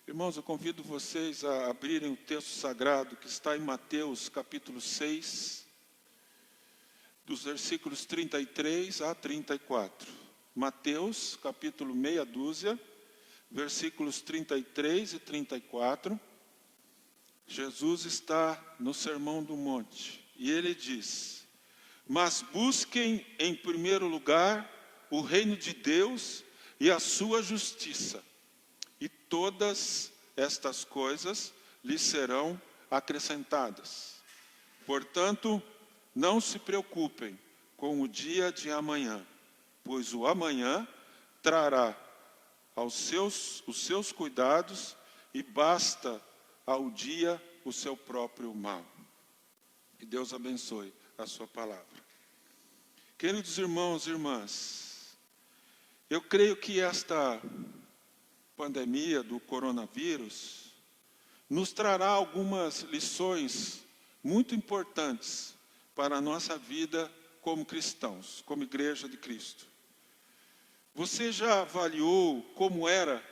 Irmãos, eu convido vocês a abrirem o texto sagrado que está em Mateus capítulo 6, dos versículos 33 a 34. Mateus capítulo meia dúzia, versículos 33 e 34. Jesus está no Sermão do Monte e ele diz: mas busquem em primeiro lugar o reino de Deus e a sua justiça, e todas estas coisas lhes serão acrescentadas. Portanto, não se preocupem com o dia de amanhã, pois o amanhã trará os seus cuidados, e basta ao dia o seu próprio mal. Que Deus abençoe a sua palavra. Queridos irmãos e irmãs, eu creio que esta pandemia do coronavírus nos trará algumas lições muito importantes para a nossa vida como cristãos, como Igreja de Cristo. Você já avaliou como era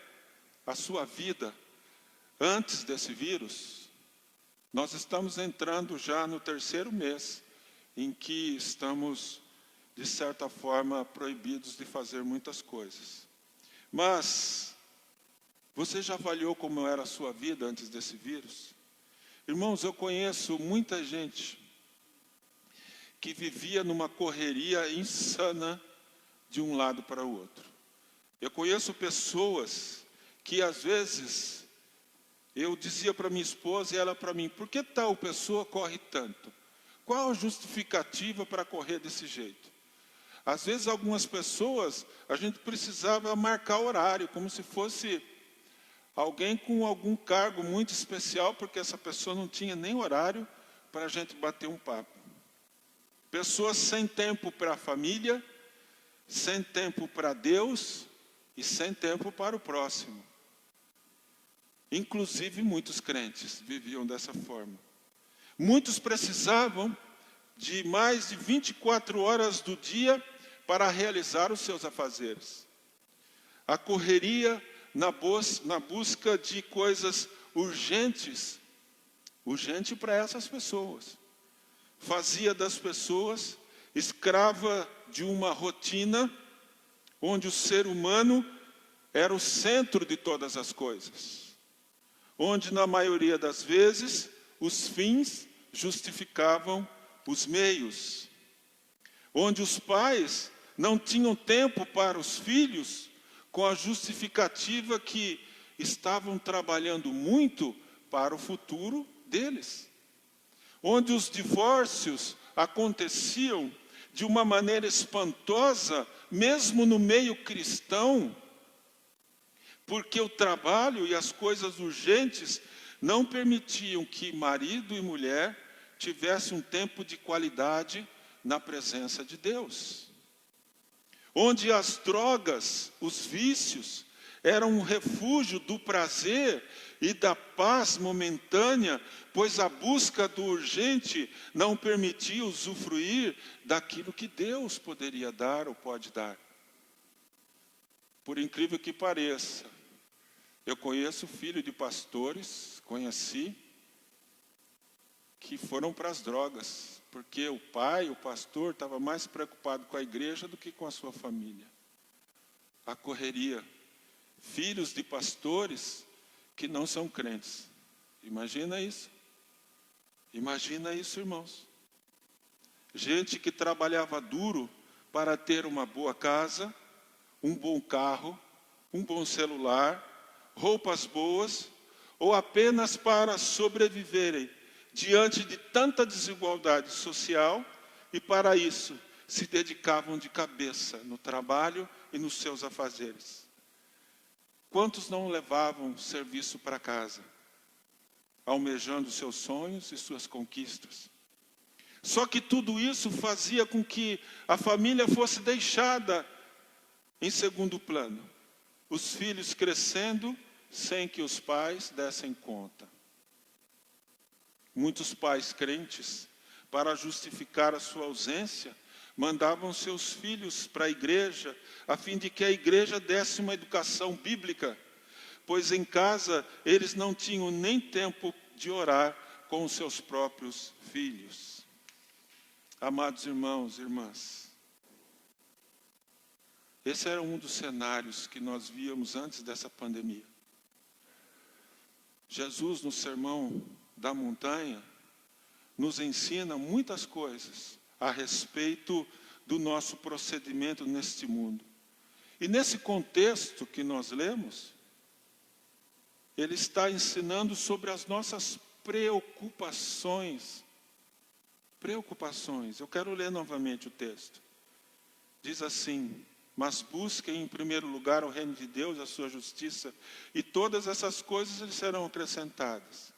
a sua vida antes desse vírus? Nós estamos entrando já no 3º mês em que estamos, de certa forma, proibidos de fazer muitas coisas. Mas você já avaliou como era a sua vida antes desse vírus? Irmãos, eu conheço muita gente que vivia numa correria insana de um lado para o outro. Eu conheço pessoas que, às vezes, eu dizia para minha esposa e ela para mim: por que tal pessoa corre tanto? Qual a justificativa para correr desse jeito? Às vezes, algumas pessoas, a gente precisava marcar horário, como se fosse alguém com algum cargo muito especial, porque essa pessoa não tinha nem horário para a gente bater um papo. Pessoas sem tempo para a família, sem tempo para Deus e sem tempo para o próximo. Inclusive, muitos crentes viviam dessa forma. Muitos precisavam de mais de 24 horas do dia para realizar os seus afazeres. A correria na busca de coisas urgente para essas pessoas, fazia das pessoas escrava de uma rotina onde o ser humano era o centro de todas as coisas, onde na maioria das vezes os fins justificavam os meios, onde os pais não tinham tempo para os filhos, com a justificativa que estavam trabalhando muito para o futuro deles. Onde os divórcios aconteciam de uma maneira espantosa, mesmo no meio cristão, porque o trabalho e as coisas urgentes não permitiam que marido e mulher tivessem um tempo de qualidade na presença de Deus. Onde as drogas, os vícios, eram um refúgio do prazer e da paz momentânea, pois a busca do urgente não permitia usufruir daquilo que Deus poderia dar ou pode dar. Por incrível que pareça, eu conheço filho de pastores, que foram para as drogas, porque o pai, o pastor, estava mais preocupado com a igreja do que com a sua família. A correria. Filhos de pastores que não são crentes. Imagina isso. Imagina isso, irmãos. Gente que trabalhava duro para ter uma boa casa, um bom carro, um bom celular, roupas boas, ou apenas para sobreviverem diante de tanta desigualdade social, e para isso se dedicavam de cabeça no trabalho e nos seus afazeres. Quantos não levavam serviço para casa, almejando seus sonhos e suas conquistas? Só que tudo isso fazia com que a família fosse deixada em segundo plano. Os filhos crescendo sem que os pais dessem conta. Muitos pais crentes, para justificar a sua ausência, mandavam seus filhos para a igreja, a fim de que a igreja desse uma educação bíblica, pois em casa eles não tinham nem tempo de orar com os seus próprios filhos. Amados irmãos e irmãs, esse era um dos cenários que nós víamos antes dessa pandemia. Jesus, no Sermão da Montanha, nos ensina muitas coisas a respeito do nosso procedimento neste mundo. E nesse contexto que nós lemos, ele está ensinando sobre as nossas preocupações. Preocupações. Eu quero ler novamente o texto. Diz assim: mas busquem em primeiro lugar o reino de Deus, a sua justiça, e todas essas coisas lhes serão acrescentadas.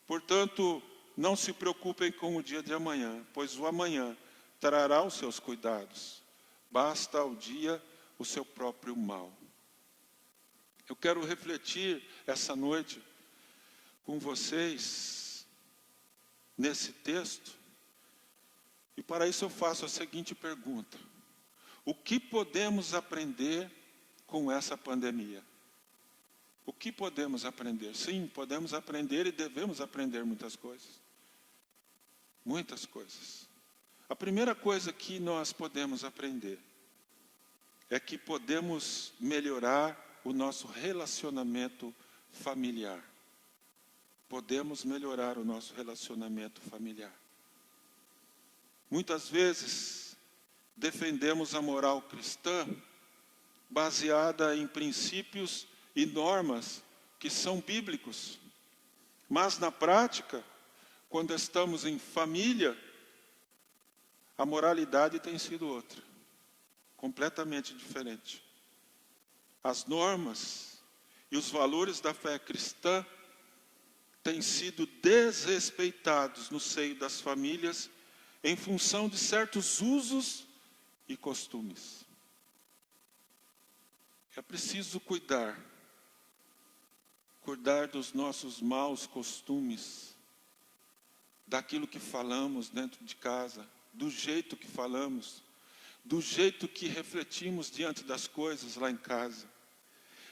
Portanto, não se preocupem com o dia de amanhã, pois o amanhã trará os seus cuidados. Basta ao dia o seu próprio mal. Eu quero refletir essa noite com vocês nesse texto, e para isso eu faço a seguinte pergunta: o que podemos aprender com essa pandemia? O que podemos aprender? Sim, podemos aprender e devemos aprender muitas coisas. Muitas coisas. A primeira coisa que nós podemos aprender é que podemos melhorar o nosso relacionamento familiar. Podemos melhorar o nosso relacionamento familiar. Muitas vezes defendemos a moral cristã baseada em princípios e normas que são bíblicos. Mas na prática, quando estamos em família, a moralidade tem sido outra, completamente diferente. As normas e os valores da fé cristã têm sido desrespeitados no seio das famílias em função de certos usos e costumes. É preciso cuidar dos nossos maus costumes, daquilo que falamos dentro de casa, do jeito que falamos, do jeito que refletimos diante das coisas lá em casa.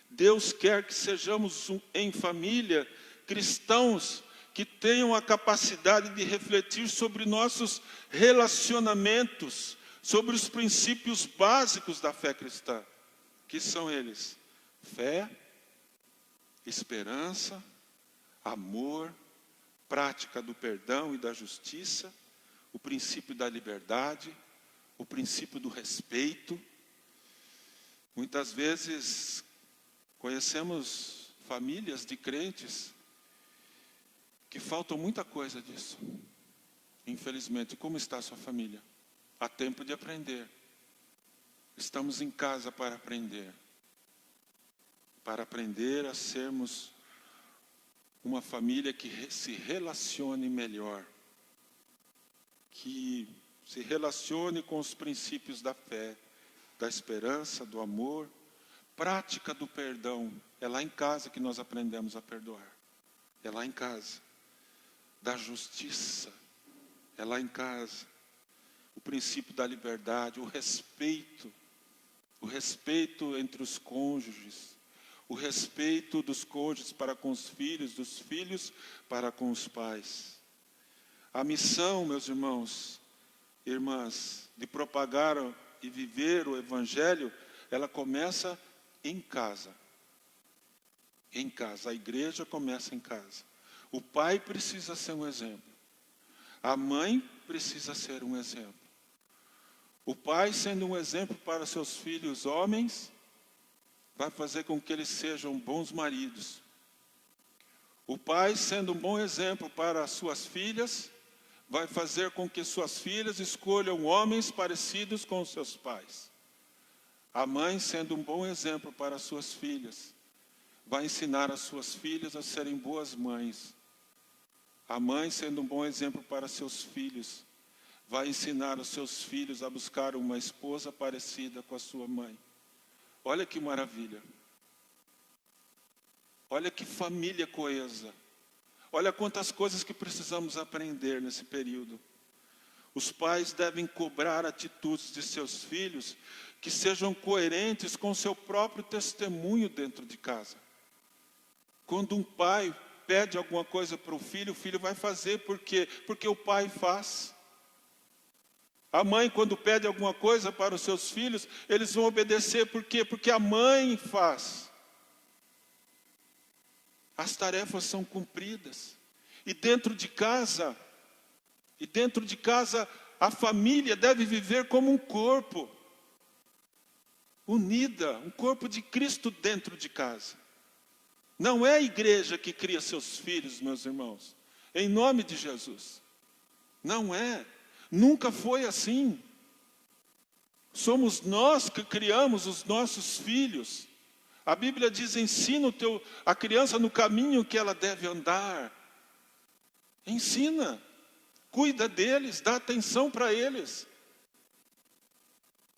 Deus quer que sejamos em família cristãos que tenham a capacidade de refletir sobre nossos relacionamentos, sobre os princípios básicos da fé cristã, que são eles: fé, esperança, amor, prática do perdão e da justiça, o princípio da liberdade, o princípio do respeito. Muitas vezes conhecemos famílias de crentes que faltam muita coisa disso. Infelizmente, como está a sua família? Há tempo de aprender. Estamos em casa para aprender a sermos uma família que se relacione melhor, que se relacione com os princípios da fé, da esperança, do amor, prática do perdão. É lá em casa que nós aprendemos a perdoar. É lá em casa. Da justiça. É lá em casa. O princípio da liberdade, o respeito entre os cônjuges, o respeito dos cônjuges para com os filhos, dos filhos para com os pais. A missão, meus irmãos e irmãs, de propagar e viver o Evangelho, ela começa em casa. Em casa, a igreja começa em casa. O pai precisa ser um exemplo. A mãe precisa ser um exemplo. O pai, sendo um exemplo para seus filhos homens, vai fazer com que eles sejam bons maridos. O pai, sendo um bom exemplo para as suas filhas, vai fazer com que suas filhas escolham homens parecidos com os seus pais. A mãe, sendo um bom exemplo para as suas filhas, vai ensinar as suas filhas a serem boas mães. A mãe, sendo um bom exemplo para seus filhos, vai ensinar os seus filhos a buscar uma esposa parecida com a sua mãe. Olha que maravilha. Olha que família coesa. Olha quantas coisas que precisamos aprender nesse período. Os pais devem cobrar atitudes de seus filhos que sejam coerentes com o seu próprio testemunho dentro de casa. Quando um pai pede alguma coisa para o filho vai fazer. Por quê? Porque o pai faz. A mãe, quando pede alguma coisa para os seus filhos, eles vão obedecer. Por quê? Porque a mãe faz. As tarefas são cumpridas. E dentro de casa, a família deve viver como um corpo, unida, um corpo de Cristo dentro de casa. Não é a igreja que cria seus filhos, meus irmãos, em nome de Jesus. Não é, nunca foi assim. Somos nós que criamos os nossos filhos. A Bíblia diz: ensina a criança no caminho que ela deve andar. Ensina, cuida deles, dá atenção para eles.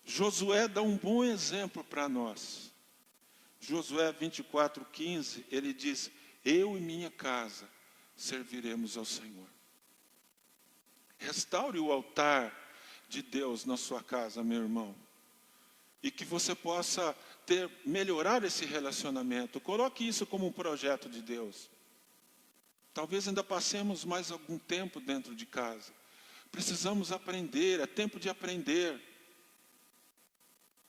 Josué dá um bom exemplo para nós. Josué 24:15, ele diz: eu e minha casa serviremos ao Senhor. Restaure o altar de Deus na sua casa, meu irmão. E que você possa melhorar esse relacionamento. Coloque isso como um projeto de Deus. Talvez ainda passemos mais algum tempo dentro de casa. Precisamos aprender, é tempo de aprender.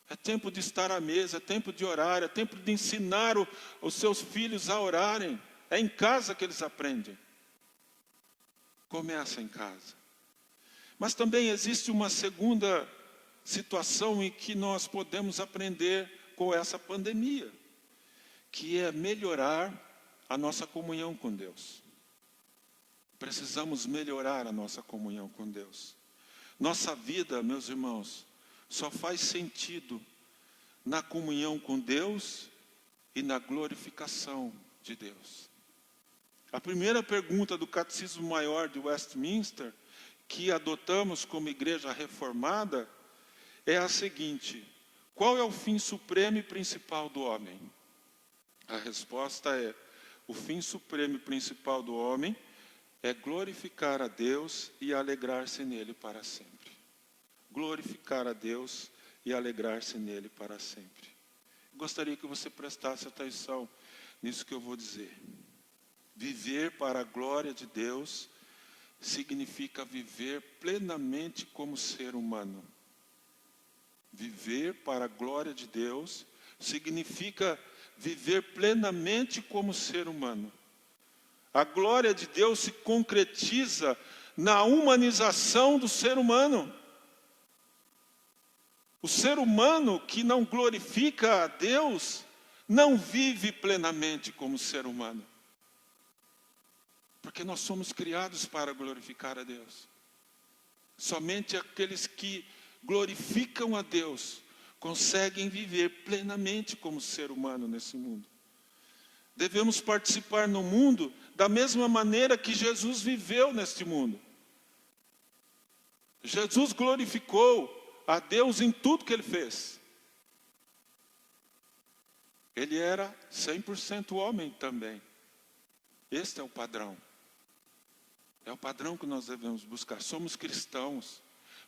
É tempo de estar à mesa, é tempo de orar, é tempo de ensinar os seus filhos a orarem. É em casa que eles aprendem. Começa em casa. Mas também existe uma segunda situação em que nós podemos aprender com essa pandemia, que é melhorar a nossa comunhão com Deus. Precisamos melhorar a nossa comunhão com Deus. Nossa vida, meus irmãos, só faz sentido na comunhão com Deus e na glorificação de Deus. A primeira pergunta do Catecismo Maior de Westminster, que adotamos como igreja reformada, é a seguinte: qual é o fim supremo e principal do homem? A resposta é: o fim supremo e principal do homem é glorificar a Deus e alegrar-se nele para sempre. Glorificar a Deus e alegrar-se nele para sempre. Gostaria que você prestasse atenção nisso que eu vou dizer. Viver para a glória de Deus significa viver plenamente como ser humano. Viver para a glória de Deus significa viver plenamente como ser humano. A glória de Deus se concretiza na humanização do ser humano. O ser humano que não glorifica a Deus não vive plenamente como ser humano. Porque nós somos criados para glorificar a Deus. Somente aqueles que glorificam a Deus conseguem viver plenamente como ser humano nesse mundo. Devemos participar no mundo da mesma maneira que Jesus viveu neste mundo. Jesus glorificou a Deus em tudo que ele fez. Ele era 100% homem também. Este é o padrão. É o padrão que nós devemos buscar. Somos cristãos.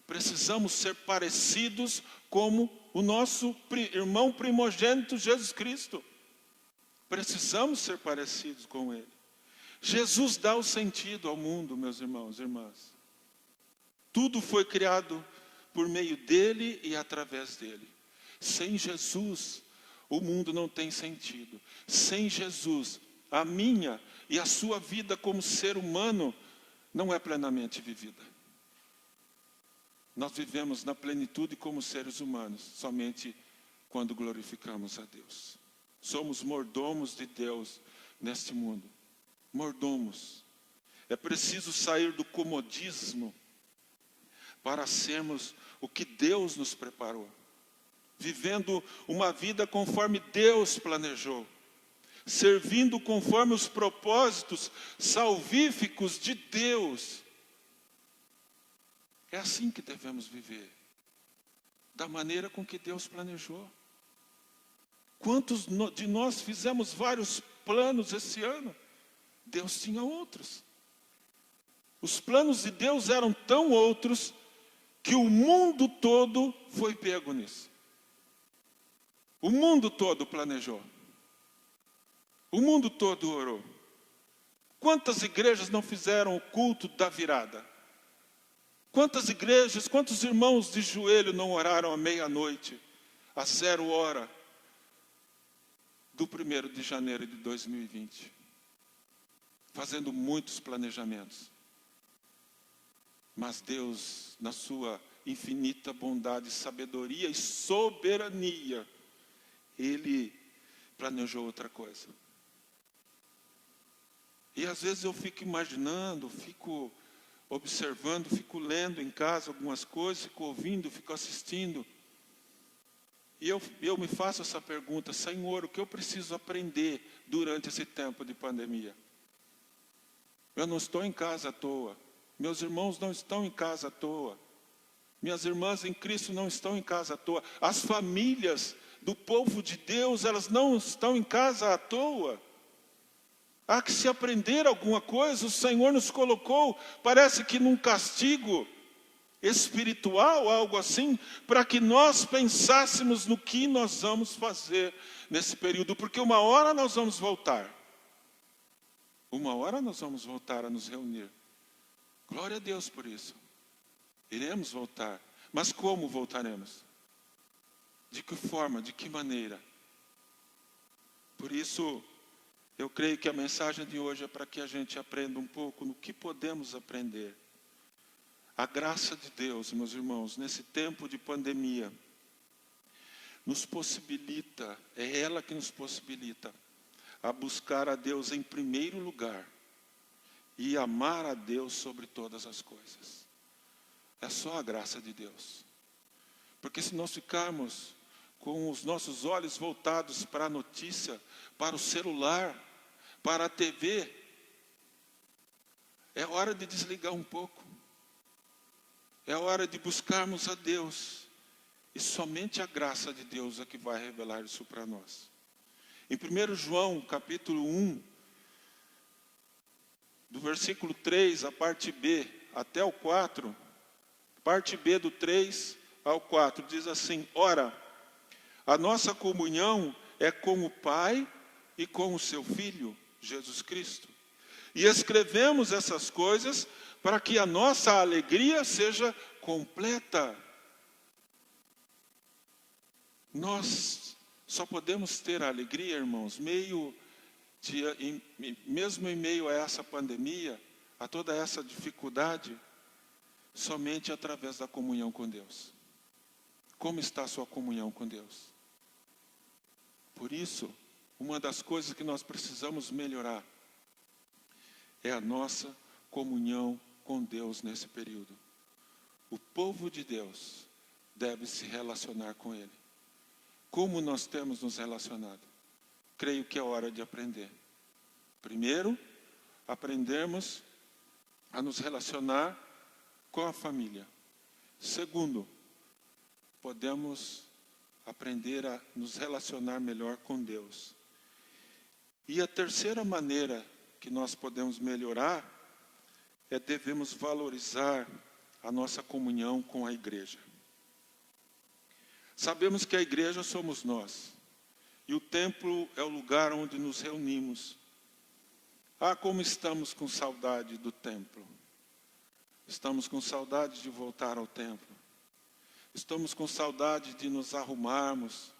Precisamos ser parecidos como o nosso irmão primogênito Jesus Cristo. Precisamos ser parecidos com Ele. Jesus dá o sentido ao mundo, meus irmãos e irmãs. Tudo foi criado por meio dele e através dele. Sem Jesus, o mundo não tem sentido. Sem Jesus, a minha e a sua vida como ser humano não é plenamente vivida. Nós vivemos na plenitude como seres humanos, somente quando glorificamos a Deus. Somos mordomos de Deus neste mundo. Mordomos. É preciso sair do comodismo para sermos o que Deus nos preparou. Vivendo uma vida conforme Deus planejou. Servindo conforme os propósitos salvíficos de Deus. É assim que devemos viver. Da maneira com que Deus planejou. Quantos de nós fizemos vários planos esse ano? Deus tinha outros. Os planos de Deus eram tão outros que o mundo todo foi pego nisso. O mundo todo planejou. O mundo todo orou. Quantas igrejas não fizeram o culto da virada? Quantas igrejas, quantos irmãos de joelho não oraram à meia-noite, às 0 hora do 1º de janeiro de 2020? Fazendo muitos planejamentos. Mas Deus, na sua infinita bondade, sabedoria e soberania, Ele planejou outra coisa. E às vezes eu fico imaginando, fico observando, fico lendo em casa algumas coisas, fico ouvindo, fico assistindo. E eu me faço essa pergunta: Senhor, o que eu preciso aprender durante esse tempo de pandemia? Eu não estou em casa à toa. Meus irmãos não estão em casa à toa. Minhas irmãs em Cristo não estão em casa à toa. As famílias do povo de Deus, elas não estão em casa à toa. Há que se aprender alguma coisa. O Senhor nos colocou, parece que num castigo espiritual, algo assim, para que nós pensássemos no que nós vamos fazer nesse período, porque uma hora nós vamos voltar. Uma hora nós vamos voltar a nos reunir. Glória a Deus por isso. Iremos voltar. Mas como voltaremos? De que forma? De que maneira? Por isso, eu creio que a mensagem de hoje é para que a gente aprenda um pouco no que podemos aprender. A graça de Deus, meus irmãos, nesse tempo de pandemia, nos possibilita, é ela que nos possibilita a buscar a Deus em primeiro lugar e amar a Deus sobre todas as coisas. É só a graça de Deus. Porque se nós ficarmos com os nossos olhos voltados para a notícia, para o celular, para a TV, é hora de desligar um pouco. É hora de buscarmos a Deus. E somente a graça de Deus é que vai revelar isso para nós. Em 1 João, capítulo 1, do versículo 3, a parte B, até o 4, parte B do 3 ao 4, diz assim: Ora, a nossa comunhão é com o Pai e com o seu Filho, Jesus Cristo. E escrevemos essas coisas para que a nossa alegria seja completa. Nós só podemos ter a alegria, irmãos, mesmo em meio a essa pandemia, a toda essa dificuldade, somente através da comunhão com Deus. Como está a sua comunhão com Deus? Por isso, uma das coisas que nós precisamos melhorar é a nossa comunhão com Deus nesse período. O povo de Deus deve se relacionar com Ele. Como nós temos nos relacionado? Creio que é hora de aprender. Primeiro, aprendermos a nos relacionar com a família. Segundo, podemos aprender a nos relacionar melhor com Deus. E a terceira maneira que nós podemos melhorar é devemos valorizar a nossa comunhão com a igreja. Sabemos que a igreja somos nós. E o templo é o lugar onde nos reunimos. Ah, como estamos com saudade do templo. Estamos com saudade de voltar ao templo. Estamos com saudade de nos arrumarmos,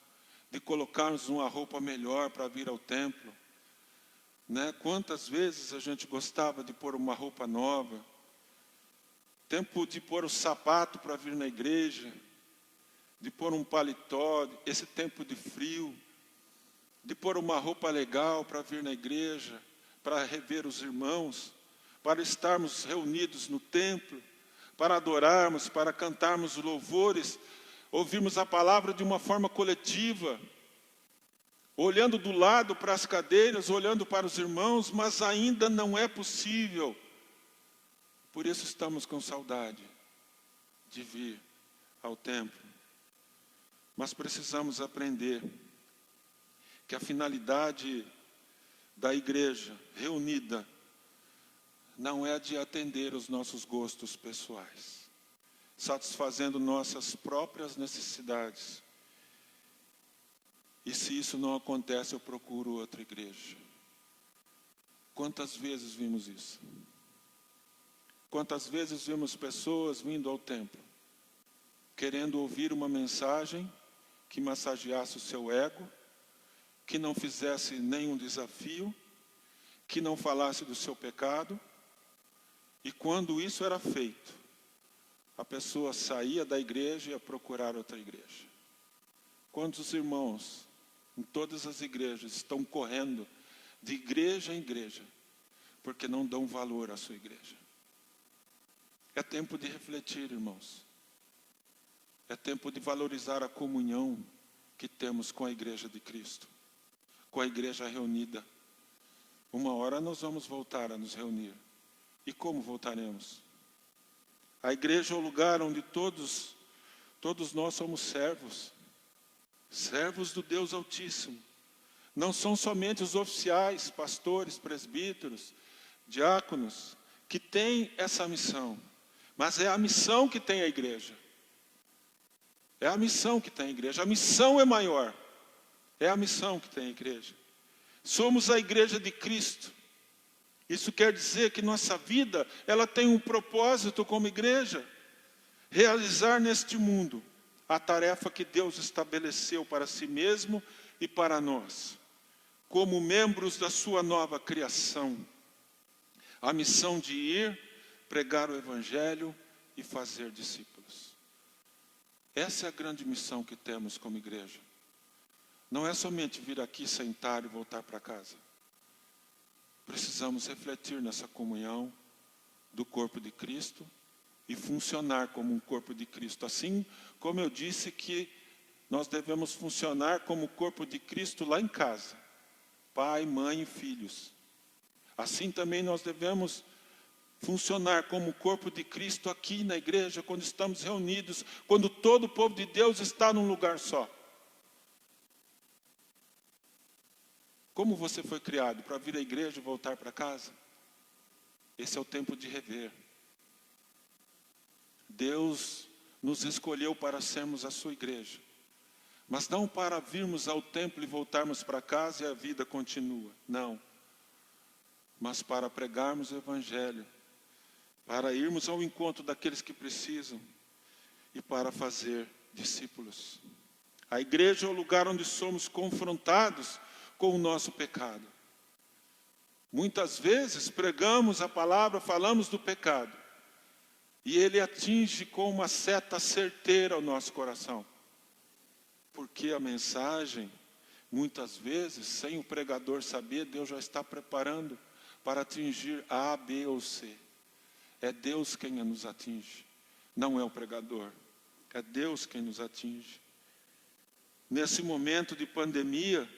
de colocarmos uma roupa melhor para vir ao templo. Né? Quantas vezes a gente gostava de pôr uma roupa nova. Tempo de pôr o sapato para vir na igreja. De pôr um paletó, esse tempo de frio. De pôr uma roupa legal para vir na igreja, para rever os irmãos, para estarmos reunidos no templo, para adorarmos, para cantarmos louvores, ouvirmos a palavra de uma forma coletiva, olhando do lado para as cadeiras, olhando para os irmãos, mas ainda não é possível. Por isso estamos com saudade de vir ao templo. Mas precisamos aprender que a finalidade da igreja reunida não é de atender os nossos gostos pessoais, satisfazendo nossas próprias necessidades. E se isso não acontece, eu procuro outra igreja. Quantas vezes vimos isso? Quantas vezes vimos pessoas vindo ao templo, querendo ouvir uma mensagem que massageasse o seu ego, que não fizesse nenhum desafio, que não falasse do seu pecado, e quando isso era feito, a pessoa saía da igreja e ia procurar outra igreja. Quantos irmãos, em todas as igrejas, estão correndo de igreja em igreja, porque não dão valor à sua igreja? É tempo de refletir, irmãos. É tempo de valorizar a comunhão que temos com a igreja de Cristo, com a igreja reunida. Uma hora nós vamos voltar a nos reunir. E como voltaremos? A igreja é o lugar onde todos nós somos servos. Servos do Deus Altíssimo. Não são somente os oficiais, pastores, presbíteros, diáconos, que têm essa missão. Mas é a missão que tem a igreja. É a missão que tem a igreja. A missão é maior. É a missão que tem a igreja. Somos a igreja de Cristo. Isso quer dizer que nossa vida, ela tem um propósito como igreja. Realizar neste mundo a tarefa que Deus estabeleceu para si mesmo e para nós, como membros da sua nova criação. A missão de ir, pregar o Evangelho e fazer discípulos. Essa é a grande missão que temos como igreja. Não é somente vir aqui, sentar e voltar para casa. Precisamos refletir nessa comunhão do corpo de Cristo e funcionar como um corpo de Cristo. Assim como eu disse que nós devemos funcionar como o corpo de Cristo lá em casa. Pai, mãe e filhos. Assim também nós devemos funcionar como o corpo de Cristo aqui na igreja, quando estamos reunidos, quando todo o povo de Deus está num lugar só. Como você foi criado? Para vir à igreja e voltar para casa? Esse é o tempo de rever. Deus nos escolheu para sermos a sua igreja, mas não para virmos ao templo e voltarmos para casa e a vida continua. Não. Mas para pregarmos o Evangelho, para irmos ao encontro daqueles que precisam e para fazer discípulos. A igreja é o lugar onde somos confrontados com o nosso pecado. Muitas vezes pregamos a palavra, falamos do pecado, e ele atinge com uma seta certeira o nosso coração. Porque a mensagem, muitas vezes, sem o pregador saber, Deus já está preparando para atingir A, B ou C. É Deus quem nos atinge, não é o pregador. É Deus quem nos atinge. Nesse momento de pandemia,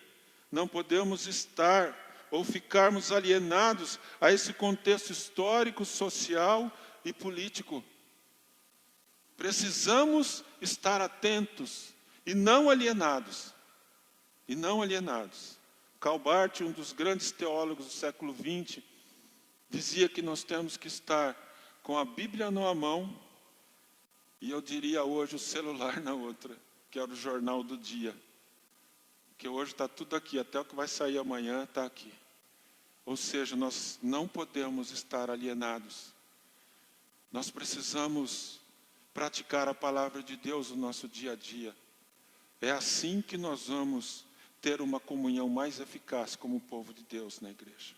não podemos estar ou ficarmos alienados a esse contexto histórico, social e político. Precisamos estar atentos e não alienados. E não alienados. Karl Barth, um dos grandes teólogos do século XX, dizia que nós temos que estar com a Bíblia numa mão e eu diria hoje o celular na outra, que era o jornal do dia. Que hoje está tudo aqui, até o que vai sair amanhã está aqui. Ou seja, nós não podemos estar alienados. Nós precisamos praticar a palavra de Deus no nosso dia a dia. É assim que nós vamos ter uma comunhão mais eficaz como o povo de Deus na igreja.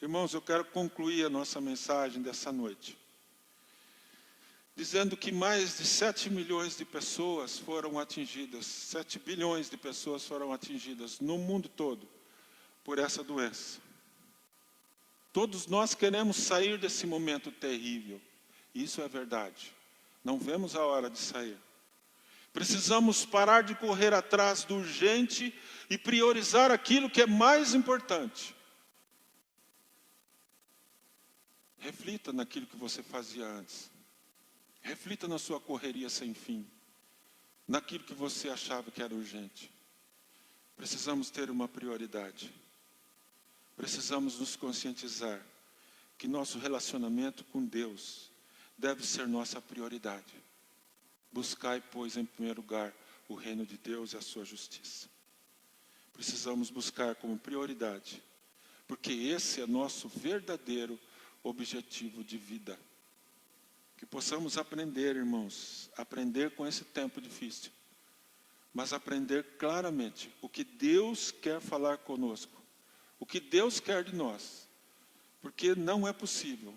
Irmãos, eu quero concluir a nossa mensagem dessa noite, dizendo que mais de 7 milhões de pessoas foram atingidas, 7 bilhões de pessoas foram atingidas no mundo todo por essa doença. Todos nós queremos sair desse momento terrível. Isso é verdade. Não vemos a hora de sair. Precisamos parar de correr atrás do urgente e priorizar aquilo que é mais importante. Reflita naquilo que você fazia antes. Reflita na sua correria sem fim, naquilo que você achava que era urgente. Precisamos ter uma prioridade. Precisamos nos conscientizar que nosso relacionamento com Deus deve ser nossa prioridade. Buscai, pois, em primeiro lugar, o reino de Deus e a sua justiça. Precisamos buscar como prioridade porque esse é nosso verdadeiro objetivo de vida. Que possamos aprender, irmãos, aprender com esse tempo difícil, mas aprender claramente o que Deus quer falar conosco, o que Deus quer de nós, porque não é possível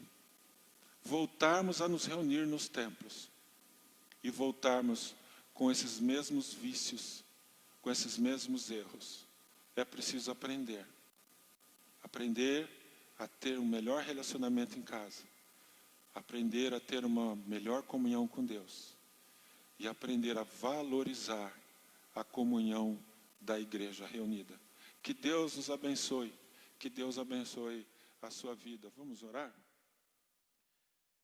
voltarmos a nos reunir nos templos e voltarmos com esses mesmos vícios, com esses mesmos erros. É preciso aprender a ter um melhor relacionamento em casa, aprender a ter uma melhor comunhão com Deus e aprender a valorizar a comunhão da igreja reunida. Que Deus nos abençoe, que Deus abençoe a sua vida. Vamos orar?